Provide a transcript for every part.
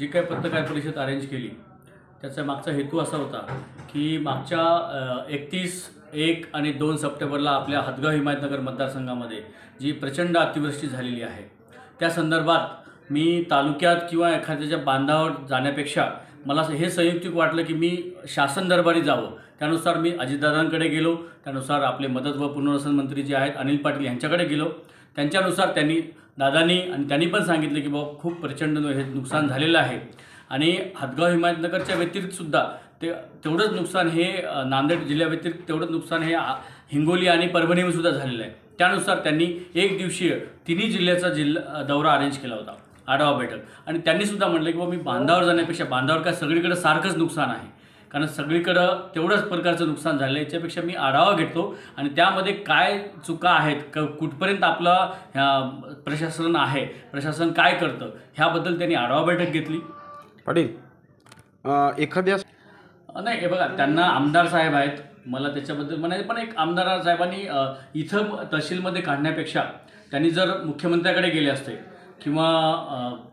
जी काही पत्रकार परिषद अरेंज केली त्याचा मागचा हेतू असा होता की मागच्या 31, 1 आणि 2 सप्टेंबरला आपल्या हदगाव हिमायतनगर मतदारसंघामध्ये जी प्रचंड अतिवृष्टी झालेली आहे त्या संदर्भात मी तालुक्यात किंवा एखाद्याच्या बांधावर जाण्यापेक्षा मला हे संयुक्तिक वाटलं की मी शासन दरबारी जावं। त्यानुसार मी अजितदादांकडे गेलो, त्यानुसार आपले मदत व पुनर्वसन मंत्री जे आहेत अनिल पाटील यांच्याकडे गेलो। त्यांच्यानुसार त्यांनी पण सांगितलं की बाबा खूप प्रचंड हे नुकसान झालेलं आहे आणि हदगाव हिमायतनगरच्या व्यतिरिक्तसुद्धा तेवढंच नुकसान हे नांदेड जिल्ह्याव्यतिरिक्त तेवढंच नुकसान हे हिंगोली आणि परभणीमध्येसुद्धा झालेलं आहे। त्यानुसार त्यांनी एक दिवसीय तिन्ही जिल्ह्याचा दौरा अरेंज केला होता, आढावा बैठक। आणि त्यांनीसुद्धा म्हटलं की बाबा मी बांधावर जाण्यापेक्षा, बांधावर काय सगळीकडे सारखंच नुकसान आहे, कारण सगळीकडं तेवढंच प्रकारचं नुकसान झालं आहे, याच्यापेक्षा मी आढावा घेतो आणि त्यामध्ये काय चुका आहेत, कुठपर्यंत आपलं प्रशासन काय करतं ह्याबद्दल त्यांनी आढावा बैठक घेतली। पाटील एखाद्या नाही, हे बघा, त्यांना आमदार साहेब आहेत, मला त्याच्याबद्दल म्हणायचं, पण एक आमदार साहेबांनी इथं तहसीलमध्ये काढण्यापेक्षा त्यांनी जर मुख्यमंत्र्याकडे गेले असते किंवा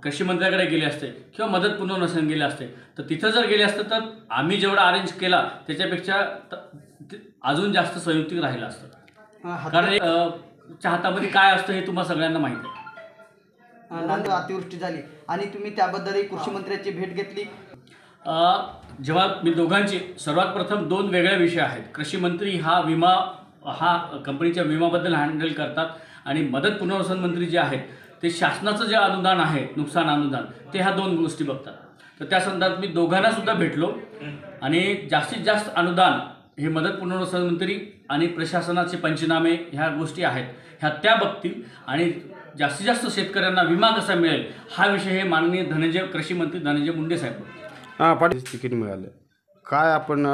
कृषी मंत्र्याकडे गेले असते किंवा मदत पुनर्वसन गेले असते तर तिथं जर गेले असतं तर आम्ही जेवढा अरेंज केला त्याच्यापेक्षा अजून जास्त संयुक्तिक राहिलं असतं। कारण हातामध्ये काय असतं हे तुम्हाला सगळ्यांना माहिती आहे। नांदेड अतिवृष्टी झाली आणि तुम्ही त्याबद्दलही कृषी मंत्र्याची भेट घेतली। जेव्हा मी दोघांची सर्वात प्रथम 2 वेगळे विषय आहेत। कृषी मंत्री हा कंपनीच्या विमाबद्दल हँडल करतात आणि मदत पुनर्वसन मंत्री जे आहेत ते शासनाचं जे अनुदान आहे, नुकसान अनुदान, ते ह्या 2 गोष्टी बघतात। तर त्या संदर्भात मी दोघांनासुद्धा भेटलो आणि जास्तीत जास्त अनुदान हे मदत पुनर्वसन मंत्री आणि प्रशासनाचे पंचनामे ह्या गोष्टी आहेत ह्या त्या बघतील आणि जास्तीत जास्त शेतकऱ्यांना विमा कसा मिळेल हा विषय हे माननीय कृषी मंत्री धनंजय मुंडे साहेब बघतील। पाटील तिकीट मिळालं, काय आपण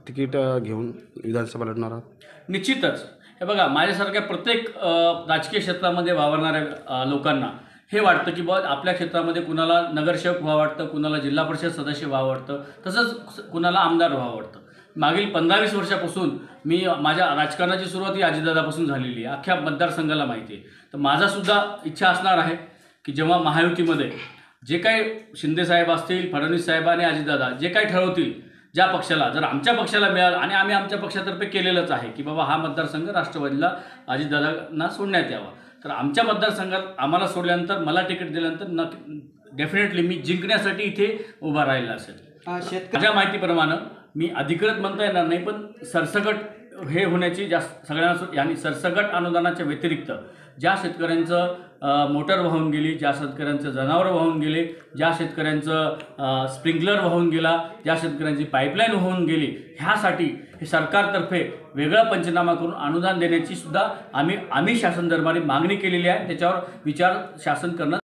तिकीट घेऊन विधानसभा लढणार आहात? निश्चितच हे बघा, माझ्यासारख्या प्रत्येक राजकीय क्षेत्रामध्ये वावरणाऱ्या लोकांना हे वाटतं की बाबा आपल्या क्षेत्रामध्ये कुणाला नगरसेवक व्हावं वाटतं, कुणाला जिल्हा परिषद सदस्य व्हावं वाटतं, तसंच कुणाला आमदार व्हावं वाटतं। मागील 15-20 वर्षापासून मी माझ्या राजकारणाची सुरुवात ही अजितदादापासून झालेली आहे, अख्ख्या मतदारसंघाला माहिती आहे। तर माझासुद्धा इच्छा असणार आहे की जेव्हा महायुतीमध्ये जे काही शिंदेसाहेब असतील, फडणवीस साहेब आणि अजितदादा जे काही ठरवतील, ज्या पक्षाला जर आमच्या पक्षाला मिळालं आणि आम्ही आमच्या पक्षातर्फे केलेलंच आहे की बाबा हा मतदारसंघ राष्ट्रवादीला अजितदादांना सोडण्यात यावा, तर आमच्या मतदारसंघात आम्हाला सोडल्यानंतर मला तिकीट दिल्यानंतर डेफिनेटली मी जिंकण्यासाठी इथे उभा राहिला असेल। माझ्या माहितीप्रमाणे मी अधिकृत म्हणता येणार नाही, पण सरसकट हे होण्याची सगळ्यांना आणि सरसकट अनुदानाच्या व्यतिरिक्त ज्या शेतकऱ्यांचं मोटर वाहून गेली, ज्या शेतकऱ्यांचं जनावरं वाहून गेले, ज्या शेतकऱ्यांचं स्प्रिंकलर वाहून गेला, ज्या शेतकऱ्यांची पाईपलाईन वाहून गेली, ह्यासाठी हे सरकारतर्फे वेगळा पंचनामा करून अनुदान देण्याची सुद्धा आम्ही शासन दरबारी मागणी केलेली आहे। त्याच्यावर विचार शासन करणं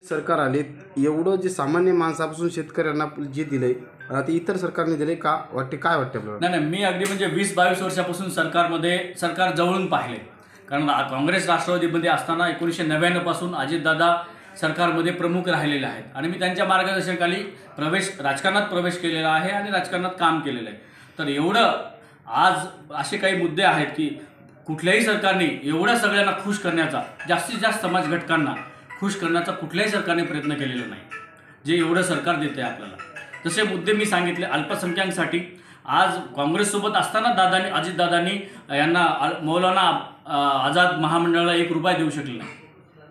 सरकार आले एवढं जे सामान्य माणसापासून शेतकऱ्यांना जे दिलंय ते इतर सरकारने दिले का वाटते, काय वाटते आपल्याला? नाही, मी अगदी म्हणजे 20-22 वर्षापासून सरकार जवळून पाहिले, कारण काँग्रेस राष्ट्रवादीमध्ये असताना 1999 पासून अजितदादा सरकारमध्ये प्रमुख राहिलेले आहेत आणि मी त्यांच्या मार्गदर्शनाखाली राजकारणात प्रवेश केलेला आहे आणि राजकारणात काम केलेलं आहे। तर एवढं आज असे काही मुद्दे आहेत की कुठल्याही सरकारने एवढ्या सगळ्यांना खुश करण्याचा, जास्तीत जास्त समाज घटकांना खुश करण्याचा कुठल्याही सरकारने प्रयत्न केलेला नाही जे एवढं सरकार देते आपल्याला। तसे मुद्दे मी सांगितले। अल्पसंख्याकांसाठी आज काँग्रेससोबत असताना अजितदादांनी यांना मौलाना आझाद महामंडळाला 1 रुपया देऊ शकले नाही,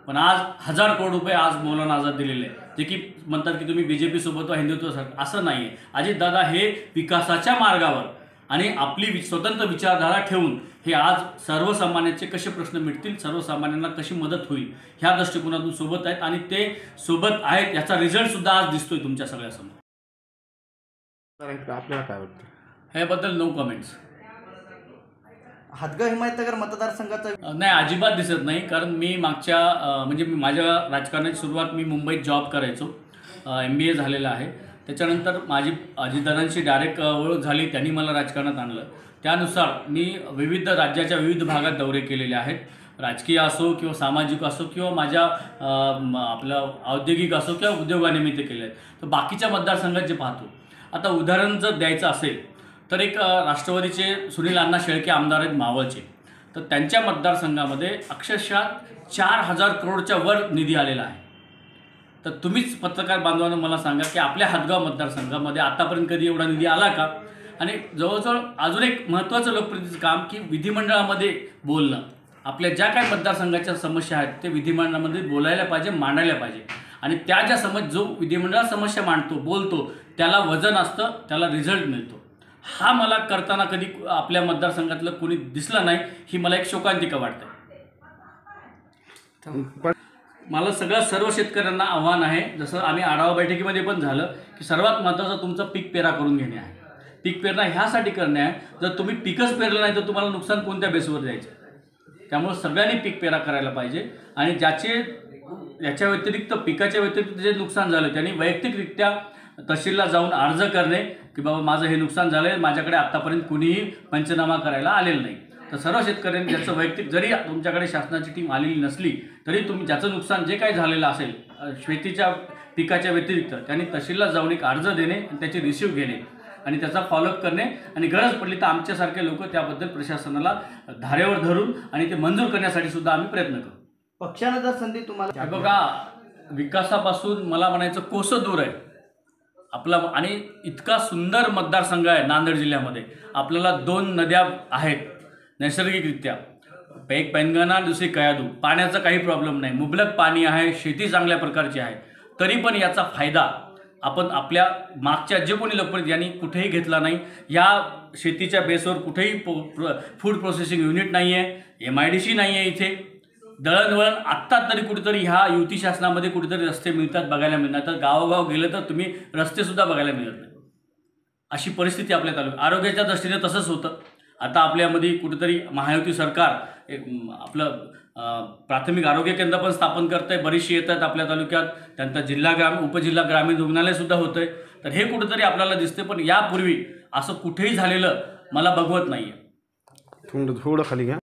पण आज 1000 करोड रुपये आज मौलाना आझाद दिलेले आहेत, जे की म्हणतात की तुम्ही BJP सोबत वा हिंदुत्व सरकार, असं नाही आहे। अजितदादा हे विकासाच्या मार्गावर आणि आपली स्वतंत्र विचारधारा ठेवून हे आज सर्वसामान्यांचे कसे प्रश्न मिटतील, सर्वसामान्यांना कशी मदत होईल ह्या दृष्टिकोनातून सोबत आहेत आणि ते सोबत आहेत याचा रिझल्टसुद्धा आज दिसतोय तुमच्या सगळ्यासमोर। आपल्याला काय वाटतं ह्याबद्दल नो कमेंट्स। हदगाव हिमायतनगर मतदारसंघाचा नाही, अजिबात दिसत नाही, कारण मी म्हणजे माझ्या राजकारणाची सुरुवात मी मुंबईत जॉब करायचो, MBA झालेला आहे। त्याच्यानंतर माझी अजितदादांशी डायरेक्ट ओळख झाली, त्यांनी मला राजकारणात आणलं। त्यानुसार मी राज्याच्या विविध भागात दौरे केलेले आहेत, राजकीय असो किंवा सामाजिक असो किंवा माझ्या आपलं औद्योगिक असो किंवा उद्योगानिमित्त केले आहेत। तर बाकीच्या मतदारसंघात जे पाहतो, आता उदाहरण जर द्यायचं असेल तर एक राष्ट्रवादीचे सुनील अण्णा शेळके आमदार आहेत मावळचे, तर त्यांच्या मतदारसंघामध्ये अक्षरशः 4000 करोडच्या वर निधी आलेला आहे। तर तुम्हीच पत्रकार बांधवांना मला सांगा की आपल्या हातगाव मतदारसंघामध्ये आतापर्यंत कधी एवढा निधी आला का? आणि जवळजवळ अजून एक महत्त्वाचं लोकप्रतिनिधीचं काम की विधिमंडळामध्ये बोलणं. आपल्या ज्या काही मतदारसंघाच्या समस्या आहेत ते विधिमंडळामध्ये बोलायला पाहिजे, मांडायला पाहिजे. आणि त्या ज्या जो विधिमंडळात समस्या मांडतो, बोलतो, त्याला वजन असतं, त्याला रिझल्ट मिळतो. हा मला करताना कधी आपल्या मतदारसंघातलं कोणी दिसलं नाही, ही मला एक शोकांतिका वाटते. मला सर्व शेतकऱ्यांना आव्हान आहे, जसं आम्ही आढावा बैठकीमध्ये पण झालं की सर्वात महत्त्वाचं तुमचं पीक पेरा करून घेणे आहे. पीक पेरणा ह्यासाठी करणे आहे, जर तुम्ही पीकच पेरलं नाही तर तुम्हाला नुकसान कोणत्या बेसवर द्यायचं. त्यामुळे सगळ्यांनी पीक पेरा करायला पाहिजे. आणि याच्या व्यतिरिक्त पिकाच्या व्यतिरिक्त जे नुकसान झालं त्यांनी वैयक्तिकरित्या तहसीलला जाऊन अर्ज करणे की बाबा माझं हे नुकसान झालं आहे, माझ्याकडे आत्तापर्यंत कुणीही पंचनामा करायला आलेलं नाही. तर सर्व शेतकऱ्यांनी ज्याचं वैयक्तिक, जरी तुमच्याकडे शासनाची टीम आलेली नसली तरी तुम्ही ज्याचं नुकसान जे काही झालेलं असेल शेतीच्या पिकाच्या व्यतिरिक्त, त्यांनी तहसीलला जाऊन एक अर्ज देणे आणि त्याची रिसिव्ह घेणे आणि त्याचा फॉलोअप करणे. आणि गरज पडली तर आमच्यासारखे लोक त्याबद्दल प्रशासनाला धारेवर धरून आणि ते मंजूर करण्यासाठी सुद्धा आम्ही प्रयत्न करू. पक्षानं जर संधी तुम्हाला बघा, विकासापासून मला म्हणायचं कोसं दूर आहे आपला. आणि इतका सुंदर मतदारसंघ आहे नांदेड जिल्ह्यामध्ये. आपल्याला 2 नद्या आहेत नैसर्गिकरित्या, एक पैनगंगा, दुसरी कयाधू. पाण्याचा काही प्रॉब्लेम नाही, मुबलक पाणी आहे, शेती चांगल्या प्रकारची आहे. तरी पण याचा फायदा आपण आपल्या मागच्या जे कोणी लोकप्रतिनिधी यांनी कुठेही घेतला नाही. या शेतीच्या बेसवर कुठेही फूड प्रोसेसिंग युनिट नाही आहे, MIDC नाही आहे इथे. दळणवळण आत्ता तरी कुठेतरी ह्या युती शासनामध्ये कुठेतरी रस्ते मिळतात, बघायला मिळतात. तर गावोगाव गेलं तर तुम्ही रस्तेसुद्धा बघायला मिळत नाही, अशी परिस्थिती आपल्या तालुक्यात. आरोग्याच्या दृष्टीने तसंच होतं. आता आपल्यामध्ये कुठेतरी महायुती सरकार आपलं प्राथमिक आरोग्य केंद्र पण स्थापन करत आहे, बरीचशी येत आहेत आपल्या तालुक्यात. त्यानंतर उपजिल्हा ग्रामीण रुग्णालयसुद्धा होतं आहे. तर हे कुठेतरी आपल्याला दिसते, पण यापूर्वी असं कुठेही झालेलं मला बघवत नाही आहे. थोडं खाली घ्या.